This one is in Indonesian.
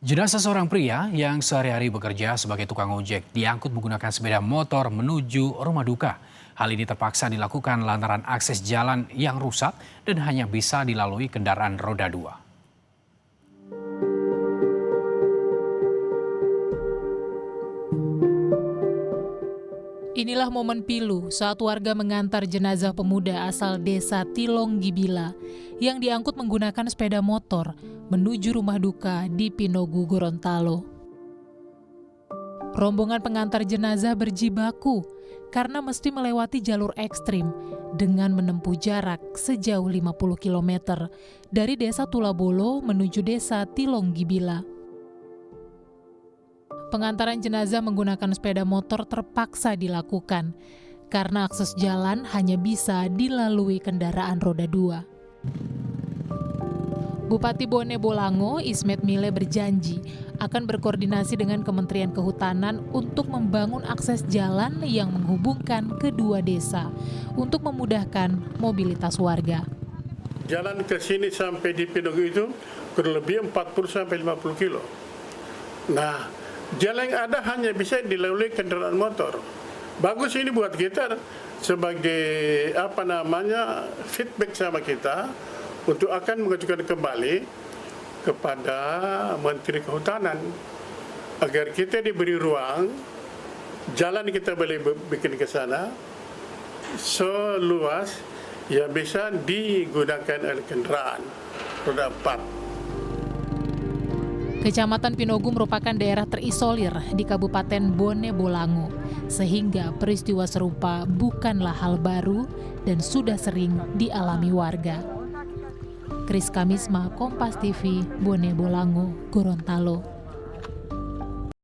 Jenazah seorang pria yang sehari-hari bekerja sebagai tukang ojek diangkut menggunakan sepeda motor menuju rumah duka. Hal ini terpaksa dilakukan lantaran akses jalan yang rusak dan hanya bisa dilalui kendaraan roda 2. Inilah momen pilu saat warga mengantar jenazah pemuda asal desa Tilong Gibila yang diangkut menggunakan sepeda motor menuju rumah duka di Pinogu, Gorontalo. Rombongan pengantar jenazah berjibaku karena mesti melewati jalur ekstrim dengan menempuh jarak sejauh 50 km dari desa Tulabolo menuju desa Tilong Gibila. Pengantaran jenazah menggunakan sepeda motor terpaksa dilakukan karena akses jalan hanya bisa dilalui kendaraan roda 2. Bupati Bone Bolango, Ismet Mile berjanji akan berkoordinasi dengan Kementerian Kehutanan untuk membangun akses jalan yang menghubungkan kedua desa untuk memudahkan mobilitas warga. Jalan ke sini sampai di Pinogu itu kurang lebih 40-50 kilo. Nah, jalan yang ada hanya bisa dilalui kendaraan motor. Bagus ini buat kita sebagai feedback sama kita untuk akan mengajukan kembali kepada Menteri Kehutanan agar kita diberi ruang jalan kita boleh bikin ke sana seluas yang bisa digunakan oleh kendaraan roda 4. Kecamatan Pinogu merupakan daerah terisolir di Kabupaten Bone Bolango, sehingga peristiwa serupa bukanlah hal baru dan sudah sering dialami warga. Kris Kamisma, Kompas TV, Bone Bolango, Gorontalo.